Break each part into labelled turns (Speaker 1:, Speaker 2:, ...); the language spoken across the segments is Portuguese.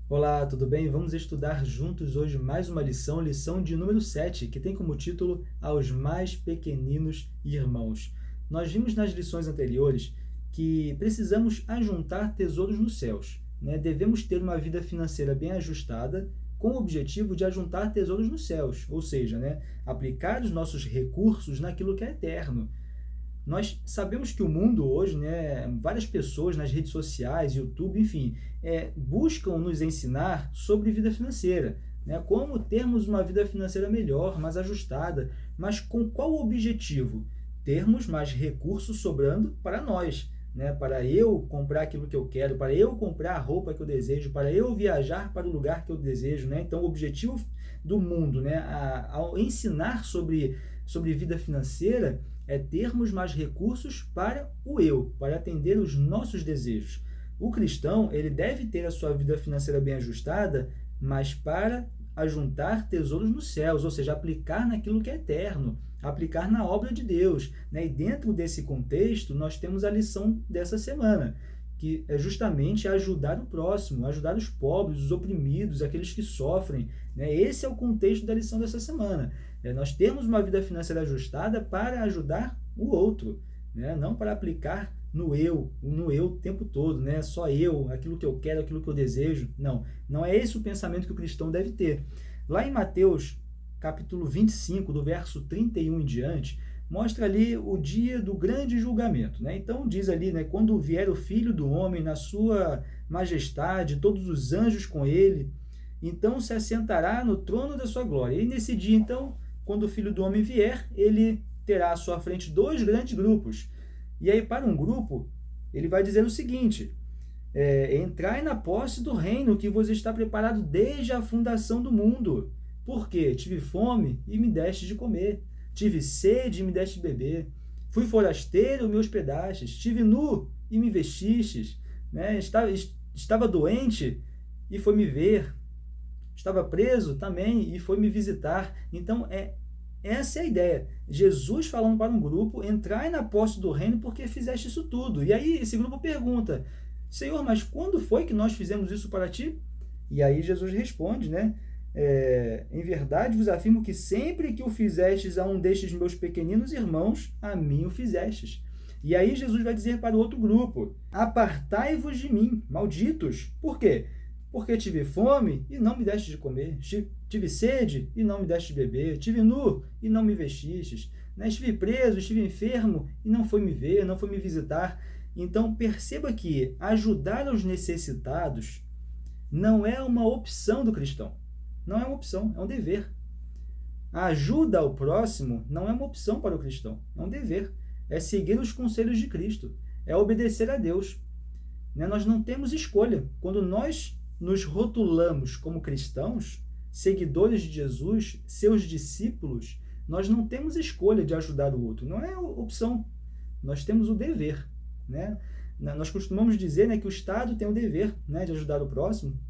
Speaker 1: Olá, tudo bem? Vamos estudar juntos hoje mais uma lição de número 7, que tem como título Aos Mais Pequeninos Irmãos. Nós vimos nas lições anteriores que precisamos ajuntar tesouros nos céus, né? Devemos ter uma vida financeira bem ajustada com o objetivo de ajuntar tesouros nos céus, ou seja, né, aplicar os nossos recursos naquilo que é eterno. Nós sabemos que o mundo hoje, né, várias pessoas nas redes sociais, YouTube, enfim, buscam nos ensinar sobre vida financeira, né, como termos uma vida financeira melhor, mais ajustada, mas com qual objetivo? Termos mais recursos sobrando para nós, né, para eu comprar aquilo que eu quero, para eu comprar a roupa que eu desejo, para eu viajar para o lugar que eu desejo, né? Então, o objetivo do mundo, né, ao ensinar sobre vida financeira, é termos mais recursos para o eu, para atender os nossos desejos. O cristão, ele deve ter a sua vida financeira bem ajustada, mas para ajuntar tesouros nos céus, ou seja, aplicar naquilo que é eterno, aplicar na obra de Deus, né? E dentro desse contexto, nós temos a lição dessa semana, que é justamente ajudar o próximo, ajudar os pobres, os oprimidos, aqueles que sofrem, né? Esse é o contexto da lição dessa semana. Nós temos uma vida financeira ajustada para ajudar o outro, né? Não para aplicar no eu o tempo todo, né? Só eu, aquilo que eu quero, aquilo que eu desejo. Não, não é esse o pensamento que o cristão deve ter. Lá em Mateus, capítulo 25, do verso 31 em diante, mostra ali o dia do grande julgamento, né? Então diz ali, né, quando vier o Filho do Homem na sua majestade, todos os anjos com ele, então se assentará no trono da sua glória. E nesse dia, então, quando o Filho do Homem vier, ele terá à sua frente dois grandes grupos. E aí, para um grupo, ele vai dizer o seguinte: entrai na posse do reino que vos está preparado desde a fundação do mundo. Porque tive fome e me deste de comer, tive sede e me deste de beber, fui forasteiro e me hospedastes, estive nu e me vestistes, né? Estava doente e foi me ver, estava preso também e foi me visitar. Então, essa é a ideia. Jesus falando para um grupo: entrai na posse do reino porque fizeste isso tudo. E aí esse grupo pergunta: Senhor, mas quando foi que nós fizemos isso para ti? E aí Jesus responde, né? Em verdade vos afirmo que sempre que o fizestes a um destes meus pequeninos irmãos, a mim o fizestes. E aí Jesus vai dizer para o outro grupo: apartai-vos de mim, malditos. Por quê? Porque tive fome e não me deste de comer, tive sede e não me deste de beber, tive nu e não me vestistes, né? Estive preso, estive enfermo e não foi me ver, não foi me visitar. Então perceba que ajudar os necessitados não é uma opção do cristão, não é uma opção, é um dever. A ajuda ao próximo não é uma opção para o cristão, é um dever, é seguir os conselhos de Cristo, é obedecer a Deus, né? Nós não temos escolha. Quando nós nos rotulamos como cristãos, seguidores de Jesus, seus discípulos, nós não temos escolha de ajudar o outro, não é opção, nós temos o dever, né? Nós costumamos dizer, né, que o Estado tem o dever, né, de ajudar o próximo.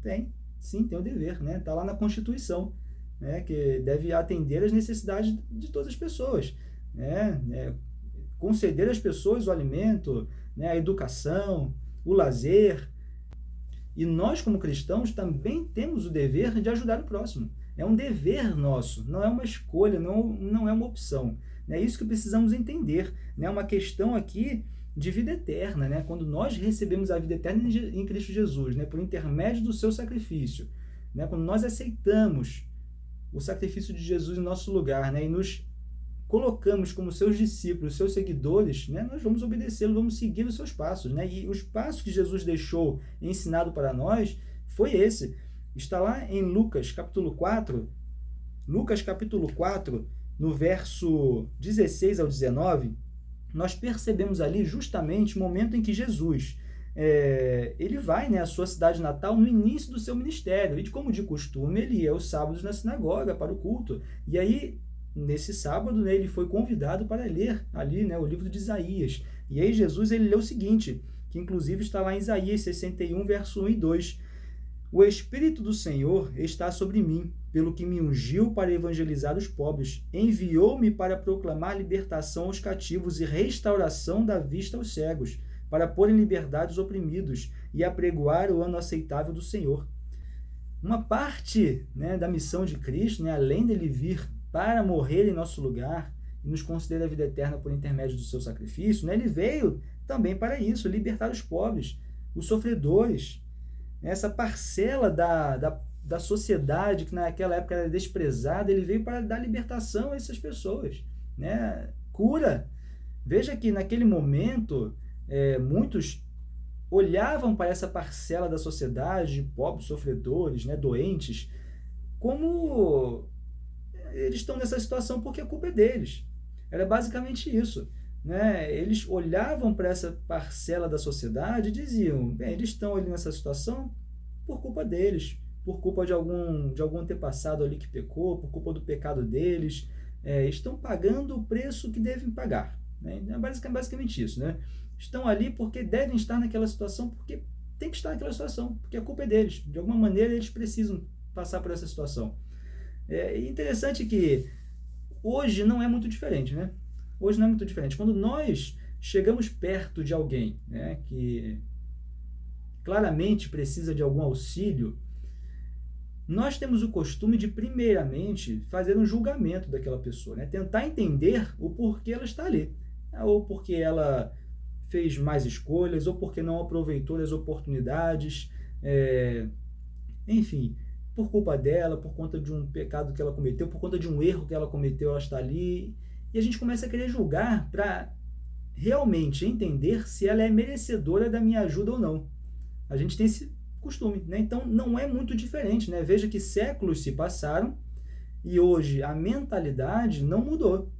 Speaker 1: Sim, tem o dever, né? Está lá na Constituição, né, que deve atender às necessidades de todas as pessoas, né? Conceder às pessoas o alimento, né, a educação, o lazer. E nós, como cristãos, também temos o dever de ajudar o próximo. É um dever nosso, não é uma escolha, não é uma opção. É isso que precisamos entender. É uma questão aqui de vida eterna, né? Quando nós recebemos a vida eterna em Cristo Jesus, né, por intermédio do seu sacrifício, né, quando nós aceitamos o sacrifício de Jesus em nosso lugar, né, e nos colocamos como seus discípulos, seus seguidores, né, nós vamos obedecê-lo, vamos seguir os seus passos, né? E os passos que Jesus deixou ensinado para nós foi esse. Está lá em Lucas capítulo 4, no verso 16 ao 19, nós percebemos ali justamente o momento em que Jesus ele vai, né, à sua cidade natal no início do seu ministério. E como de costume, ele ia aos sábados na sinagoga para o culto. E aí, nesse sábado, né, ele foi convidado para ler ali, né, o livro de Isaías. E aí Jesus ele leu o seguinte, que inclusive está lá em Isaías 61, verso 1 e 2. O Espírito do Senhor está sobre mim, pelo que me ungiu para evangelizar os pobres, enviou-me para proclamar libertação aos cativos e restauração da vista aos cegos, para pôr em liberdade os oprimidos e apregoar o ano aceitável do Senhor. Uma parte, né, da missão de Cristo, né, além dele vir para morrer em nosso lugar e nos conceder a vida eterna por intermédio do seu sacrifício, né, ele veio também para isso, libertar os pobres, os sofredores, essa parcela da sociedade que naquela época era desprezada. Ele veio para dar libertação a essas pessoas, né? Cura. Veja que naquele momento, muitos olhavam para essa parcela da sociedade, pobres, sofredores, né, doentes, como eles estão nessa situação porque a culpa é deles. Era basicamente isso. Né? Eles olhavam para essa parcela da sociedade e diziam: bem, eles estão ali nessa situação por culpa deles, por culpa de algum antepassado ali que pecou, por culpa do pecado deles, estão pagando o preço que devem pagar. Né? É basicamente isso. Né? Estão ali porque devem estar naquela situação, porque tem que estar naquela situação, porque a culpa é deles. De alguma maneira eles precisam passar por essa situação. É interessante que hoje não é muito diferente, né? Hoje não é muito diferente. Quando nós chegamos perto de alguém, né, que claramente precisa de algum auxílio, nós temos o costume de, primeiramente, fazer um julgamento daquela pessoa, né? Tentar entender o porquê ela está ali. Ou porque ela fez mais escolhas, ou porque não aproveitou as oportunidades, enfim, por culpa dela, por conta de um pecado que ela cometeu, por conta de um erro que ela cometeu, ela está ali. E a gente começa a querer julgar para realmente entender se ela é merecedora da minha ajuda ou não. A gente tem esse costume, né? Então não é muito diferente, né? Veja que séculos se passaram e hoje a mentalidade não mudou.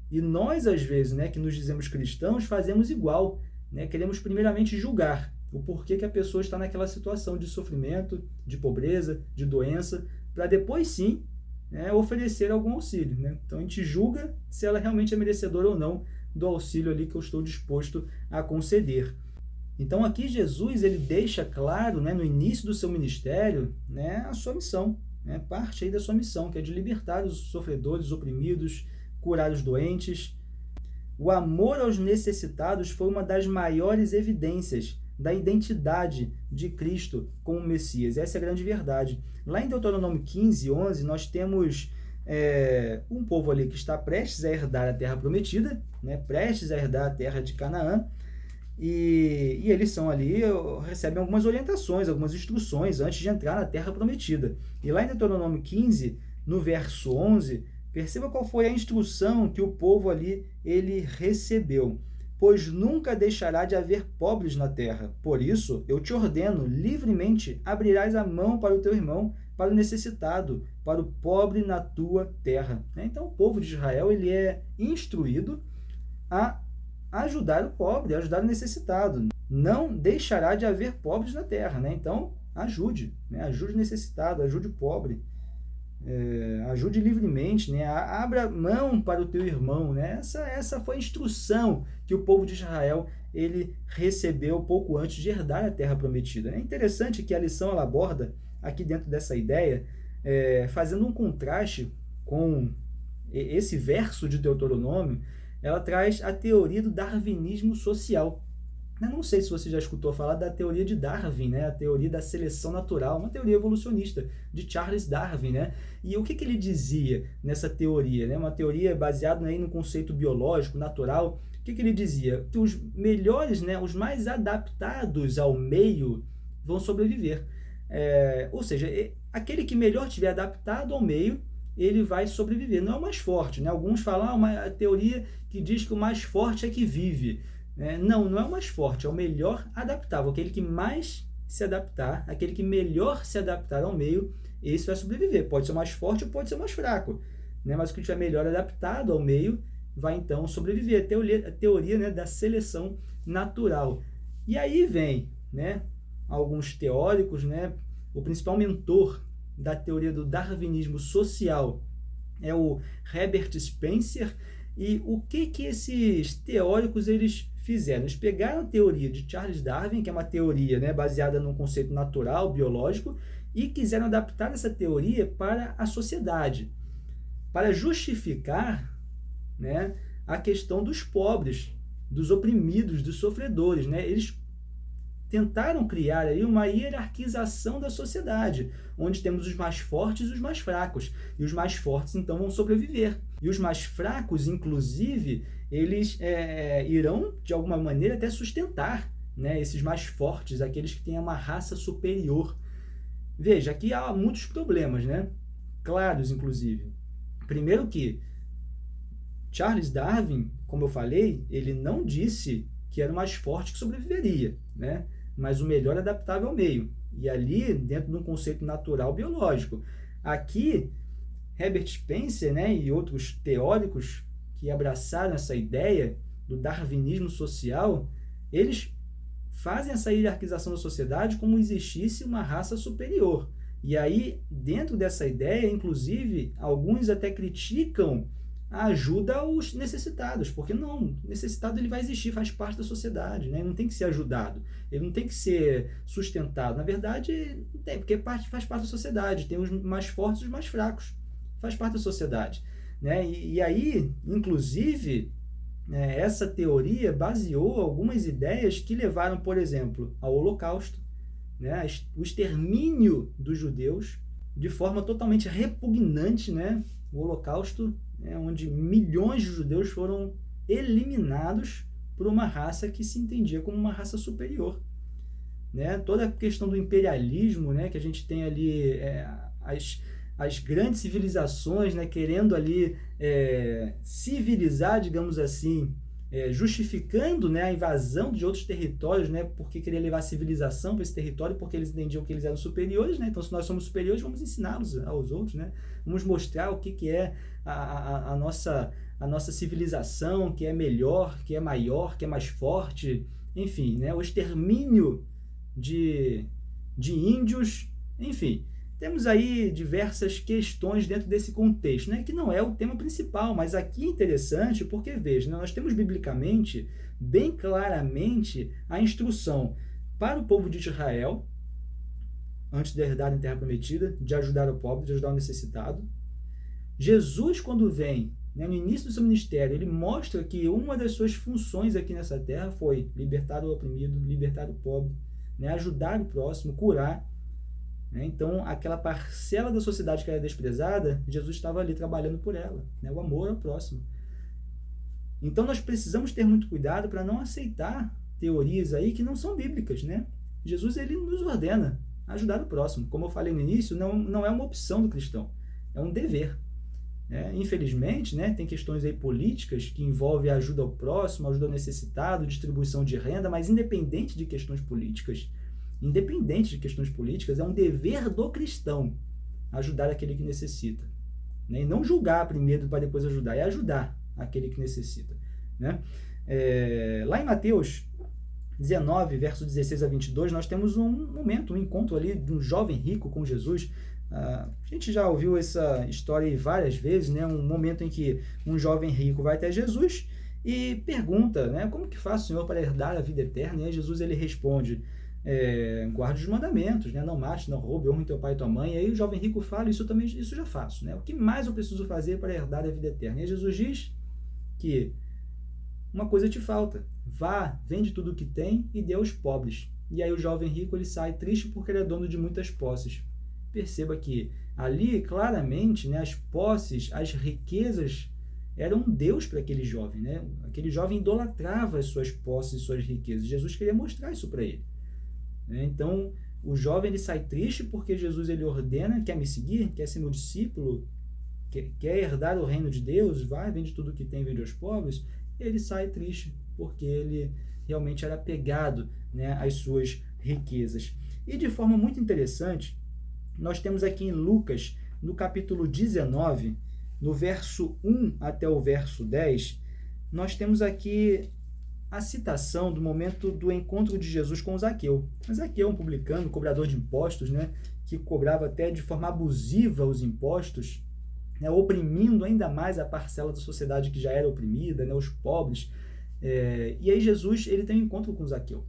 Speaker 1: E nós, às vezes, né, que nos dizemos cristãos, fazemos igual, né? Queremos primeiramente julgar o porquê que a pessoa está naquela situação de sofrimento, de pobreza, de doença, para depois sim, né, oferecer algum auxílio. Né? Então a gente julga se ela realmente é merecedora ou não do auxílio ali que eu estou disposto a conceder. Então aqui Jesus ele deixa claro, né, no início do seu ministério, né, a sua missão, né, parte aí da sua missão, que é de libertar os sofredores, os oprimidos, curar os doentes. O amor aos necessitados foi uma das maiores evidências da identidade de Cristo como Messias. Essa é a grande verdade. Lá em Deuteronômio 15, 11, nós temos um povo ali que está prestes a herdar a terra prometida, né? Prestes a herdar a terra de Canaã, e eles são ali, recebem algumas orientações, algumas instruções antes de entrar na terra prometida. E lá em Deuteronômio 15, no verso 11, perceba qual foi a instrução que o povo ali ele recebeu. Pois nunca deixará de haver pobres na terra. Por isso, eu te ordeno, livremente abrirás a mão para o teu irmão, para o necessitado, para o pobre na tua terra. Então, o povo de Israel ele é instruído a ajudar o pobre, a ajudar o necessitado. Não deixará de haver pobres na terra. Então, ajude. Ajude o necessitado, ajude o pobre. Ajude livremente, né? Abra mão para o teu irmão, né? Essa foi a instrução que o povo de Israel ele recebeu pouco antes de herdar a terra prometida. É interessante que a lição ela aborda aqui dentro dessa ideia, fazendo um contraste com esse verso de Deuteronômio. Ela traz a teoria do darwinismo social. Eu não sei se você já escutou falar da teoria de Darwin, né? A teoria da seleção natural, uma teoria evolucionista de Charles Darwin, né? E o que ele dizia nessa teoria, né? Uma teoria baseada aí no conceito biológico, natural. O que ele dizia? Que os melhores, né, os mais adaptados ao meio vão sobreviver. Ou seja, aquele que melhor estiver adaptado ao meio, ele vai sobreviver. Não é o mais forte, né? Alguns falam uma teoria que diz que o mais forte é que vive. Não é o mais forte, é o melhor adaptável, aquele que mais se adaptar, aquele que melhor se adaptar ao meio, esse vai sobreviver. Pode ser mais forte ou pode ser mais fraco, né? Mas o que estiver melhor adaptado ao meio vai então sobreviver. A teoria, né, da seleção natural. E aí vem, né, alguns teóricos, né, o principal mentor da teoria do darwinismo social é o Herbert Spencer. E o que esses teóricos eles fizeram? Eles pegaram a teoria de Charles Darwin, que é uma teoria, né, baseada num conceito natural, biológico, e quiseram adaptar essa teoria para a sociedade, para justificar, né, a questão dos pobres, dos oprimidos, dos sofredores. Né? Eles tentaram criar aí uma hierarquização da sociedade, onde temos os mais fortes e os mais fracos. E os mais fortes, então, vão sobreviver. E os mais fracos, inclusive, eles irão, de alguma maneira, até sustentar, né, esses mais fortes, aqueles que têm uma raça superior. Veja, aqui há muitos problemas, né? Claros, inclusive. Primeiro que Charles Darwin, como eu falei, ele não disse que era o mais forte que sobreviveria, né? Mas o melhor adaptável ao meio. E ali, dentro de um conceito natural biológico. Aqui, Herbert Spencer, né, e outros teóricos que abraçaram essa ideia do darwinismo social, eles fazem essa hierarquização da sociedade como existisse uma raça superior. E aí, dentro dessa ideia, inclusive, alguns até criticam a ajuda aos necessitados, porque não, o necessitado ele vai existir, faz parte da sociedade, né? Ele não tem que ser ajudado, ele não tem que ser sustentado. Na verdade, não tem, porque faz parte da sociedade, tem os mais fortes e os mais fracos, faz parte da sociedade, né? E aí, inclusive, essa teoria baseou algumas ideias que levaram, por exemplo, ao Holocausto, né? O extermínio dos judeus de forma totalmente repugnante, né? O Holocausto, onde milhões de judeus foram eliminados por uma raça que se entendia como uma raça superior, né? Toda a questão do imperialismo, né, que a gente tem ali, as grandes civilizações, né, querendo ali civilizar, digamos assim, justificando, né, a invasão de outros territórios, né, porque queria levar a civilização para esse território, porque eles entendiam que eles eram superiores, né? Então, se nós somos superiores, vamos ensiná-los aos outros, né? Vamos mostrar o que é a nossa civilização, que é melhor, que é maior, que é mais forte, enfim, né? O extermínio de índios, enfim. Temos aí diversas questões dentro desse contexto, né, que não é o tema principal, mas aqui é interessante porque, veja, nós temos biblicamente, bem claramente, a instrução para o povo de Israel, antes de herdar a terra prometida, de ajudar o pobre, de ajudar o necessitado. Jesus, quando vem, né, no início do seu ministério, ele mostra que uma das suas funções aqui nessa terra foi libertar o oprimido, libertar o pobre, né, ajudar o próximo, curar. Então, aquela parcela da sociedade que era desprezada, Jesus estava ali trabalhando por ela, né? O amor ao próximo. Então, nós precisamos ter muito cuidado para não aceitar teorias aí que não são bíblicas, né? Jesus, ele nos ordena ajudar o próximo. Como eu falei no início, não é uma opção do cristão, é um dever. Infelizmente, né, tem questões aí políticas que envolvem a ajuda ao próximo, ajuda ao necessitado, distribuição de renda, mas independente de questões políticas, é um dever do cristão ajudar aquele que necessita, né? E não julgar primeiro para depois ajudar, é ajudar aquele que necessita, né? Lá em Mateus 19, verso 16 a 22, nós temos um momento, um encontro ali de um jovem rico com Jesus. A gente já ouviu essa história várias vezes, né? Um momento em que um jovem rico vai até Jesus e pergunta, né, como que faz o Senhor para herdar a vida eterna? E aí Jesus, ele responde: guarde os mandamentos, né? Não mate, não roube, honre teu pai e tua mãe. E aí o jovem rico fala: isso já faço, né? O que mais eu preciso fazer para herdar a vida eterna? E aí Jesus diz que uma coisa te falta: vá, vende tudo o que tem e dê aos pobres. E aí o jovem rico, ele sai triste porque ele é dono de muitas posses. Perceba que ali, claramente, né, as posses, as riquezas eram um Deus para aquele jovem, né? Aquele jovem idolatrava as suas posses e suas riquezas. Jesus queria mostrar isso para ele. Então, o jovem, ele sai triste porque Jesus, ele ordena: quer me seguir, quer ser meu discípulo, quer herdar o reino de Deus, vai, vende tudo que tem, vende aos pobres. Ele sai triste porque ele realmente era apegado, né, às suas riquezas. E de forma muito interessante, nós temos aqui em Lucas, no capítulo 19, no verso 1 até o verso 10, nós temos aqui a citação do momento do encontro de Jesus com Zaqueu. Zaqueu é um publicano, cobrador de impostos, né, que cobrava até de forma abusiva os impostos, né, oprimindo ainda mais a parcela da sociedade que já era oprimida, né, os pobres. E aí Jesus, ele tem um encontro com Zaqueu.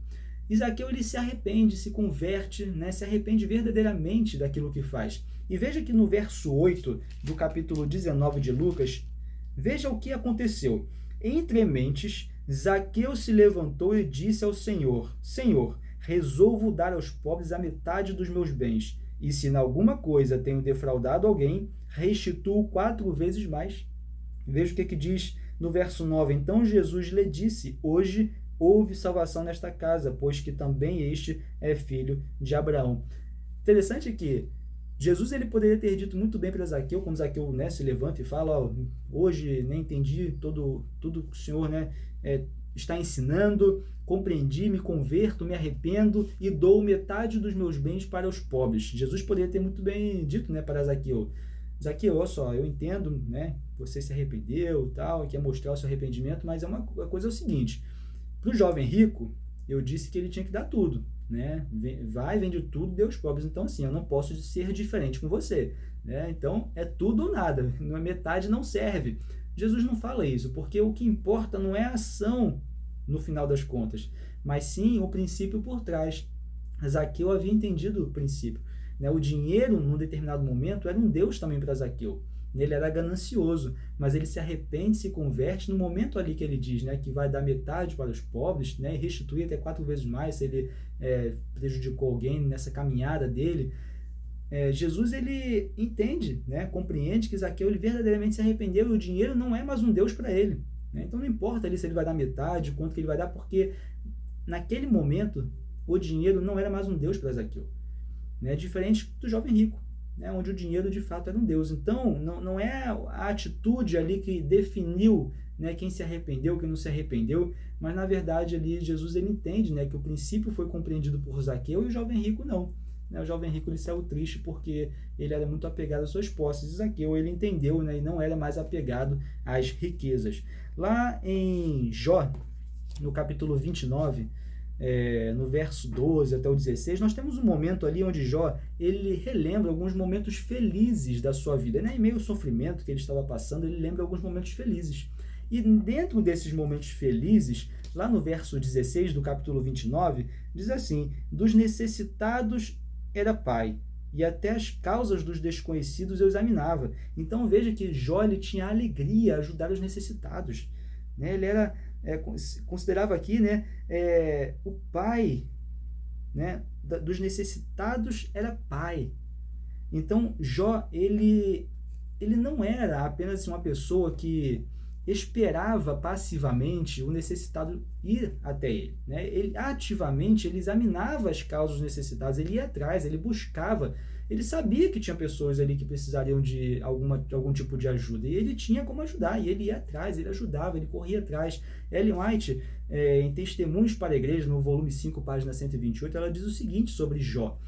Speaker 1: E Zaqueu, ele se arrepende, se converte, né, se arrepende verdadeiramente daquilo que faz. E veja que no verso 8 do capítulo 19 de Lucas, veja o que aconteceu. Entre mentes, Zaqueu se levantou e disse ao Senhor: Senhor, resolvo dar aos pobres a metade dos meus bens, e se em alguma coisa tenho defraudado alguém, restituo 4 vezes mais. Veja o que diz no verso 9. Então Jesus lhe disse: hoje houve salvação nesta casa, pois que também este é filho de Abraão. Interessante que Jesus ele poderia ter dito muito bem para Zaqueu, quando Zaqueu, né, se levanta e fala: hoje nem entendi tudo que o Senhor, né, está ensinando, compreendi, me converto, me arrependo e dou metade dos meus bens para os pobres. Jesus poderia ter muito bem dito, né, para Zaqueu: Zaqueu, olha só, eu entendo, né, você se arrependeu e tal, quer mostrar o seu arrependimento, mas a coisa é o seguinte: para o jovem rico, eu disse que ele tinha que dar tudo, né? Vai, vende tudo, dê aos pobres. Então, assim, eu não posso ser diferente com você, né? Então, é tudo ou nada, metade não serve. Jesus não fala isso, porque o que importa não é a ação no final das contas, mas sim o princípio por trás. Zaqueu havia entendido o princípio, né? O dinheiro, num determinado momento, era um Deus também para Zaqueu. Ele era ganancioso, mas ele se arrepende, se converte no momento ali que ele diz, né, que vai dar metade para os pobres, né, e restituir até 4 vezes mais se ele prejudicou alguém nessa caminhada dele. Jesus ele entende, né, compreende que Zaqueu ele verdadeiramente se arrependeu e o dinheiro não é mais um Deus para ele, né? Então não importa ali se ele vai dar metade, quanto que ele vai dar, porque naquele momento o dinheiro não era mais um Deus para Zaqueu, né? Diferente do jovem rico, né, onde o dinheiro de fato era um Deus. Então, não é a atitude ali que definiu, né, quem se arrependeu, quem não se arrependeu, mas na verdade ali Jesus ele entende, né, que o princípio foi compreendido por Zaqueu e o jovem rico não. Né, o jovem rico ele saiu triste porque ele era muito apegado às suas posses, e Zaqueu ele entendeu, né, e não era mais apegado às riquezas. Lá em Jó, no capítulo 29, no verso 12 até o 16, nós temos um momento ali onde Jó ele relembra alguns momentos felizes da sua vida, né? Em meio ao sofrimento que ele estava passando, ele lembra alguns momentos felizes. E dentro desses momentos felizes, lá no verso 16 do capítulo 29, diz assim: dos necessitados era pai, e até as causas dos desconhecidos eu examinava. Então veja que Jó ele tinha alegria a ajudar os necessitados, né? Ele era considerava aqui, né, o pai, né, dos necessitados era pai. Então Jó ele não era apenas uma pessoa que esperava passivamente o necessitado ir até ele, né? Ele ativamente ele examinava as causas dos necessitados, ele ia atrás, ele buscava. Ele sabia que tinha pessoas ali que precisariam de algum tipo de ajuda, e ele tinha como ajudar, e ele ia atrás, ele ajudava, ele corria atrás. Ellen White, em Testemunhos para a Igreja, no volume 5, página 128, ela diz o seguinte sobre Jó: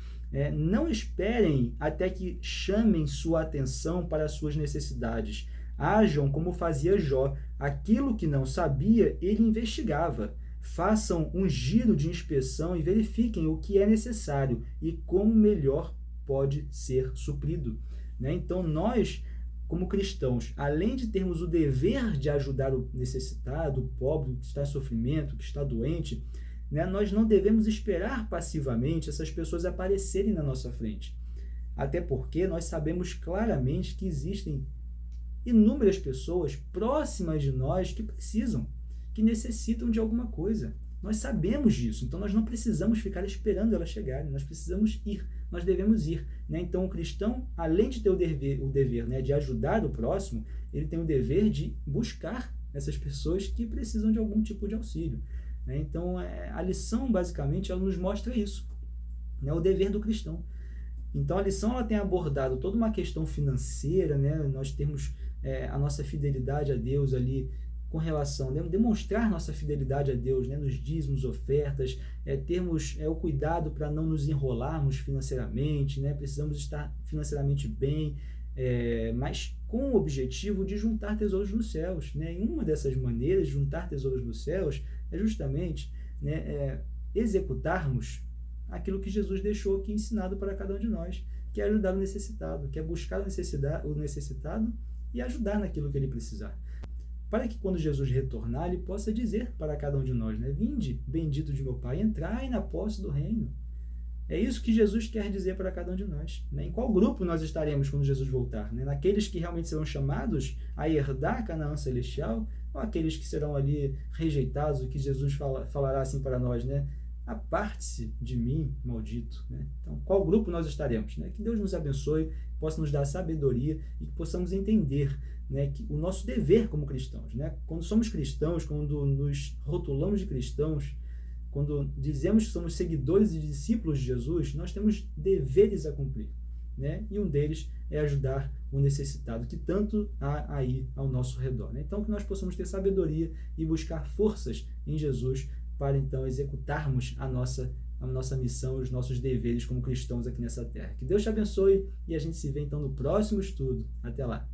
Speaker 1: não esperem até que chamem sua atenção para as suas necessidades. Ajam como fazia Jó. Aquilo que não sabia, ele investigava. Façam um giro de inspeção e verifiquem o que é necessário e como melhor pode ser suprido, né? Então nós, como cristãos, além de termos o dever de ajudar o necessitado, o pobre, que está em sofrimento, que está doente, né, nós não devemos esperar passivamente essas pessoas aparecerem na nossa frente. Até porque nós sabemos claramente que existem inúmeras pessoas próximas de nós que precisam, que necessitam de alguma coisa. Nós sabemos disso, então nós não precisamos ficar esperando elas chegarem, nós precisamos ir, nós devemos ir, né? Então o cristão, além de ter o dever, né, de ajudar o próximo, ele tem o dever de buscar essas pessoas que precisam de algum tipo de auxílio, né? Então a lição basicamente ela nos mostra isso, né, o dever do cristão. Então a lição ela tem abordado toda uma questão financeira, né? Nós temos a nossa fidelidade a Deus ali com relação, demonstrar nossa fidelidade a Deus, né, nos dízimos, ofertas, termos o cuidado para não nos enrolarmos financeiramente, né, precisamos estar financeiramente bem, mas com o objetivo de juntar tesouros nos céus, né, e uma dessas maneiras de juntar tesouros nos céus é justamente, né, executarmos aquilo que Jesus deixou aqui ensinado para cada um de nós, que é ajudar o necessitado, que é buscar o necessitado e ajudar naquilo que ele precisar, para que quando Jesus retornar, ele possa dizer para cada um de nós, né, vinde, bendito de meu Pai, entrai na posse do reino. É isso que Jesus quer dizer para cada um de nós, né? Em qual grupo nós estaremos quando Jesus voltar, né? Naqueles que realmente serão chamados a herdar Canaã celestial, ou aqueles que serão ali rejeitados, o que Jesus falará assim para nós, né? aparte-se de mim, maldito, né? Então, qual grupo nós estaremos, né? Que Deus nos abençoe, possa nos dar sabedoria e que possamos entender, né, que o nosso dever como cristãos, né? Quando somos cristãos, quando nos rotulamos de cristãos, quando dizemos que somos seguidores e discípulos de Jesus, nós temos deveres a cumprir, né? E um deles é ajudar o necessitado, que tanto há aí ao nosso redor, né? Então, que nós possamos ter sabedoria e buscar forças em Jesus para, então, executarmos a nossa missão, os nossos deveres como cristãos aqui nessa terra. Que Deus te abençoe e a gente se vê, então, no próximo estudo. Até lá!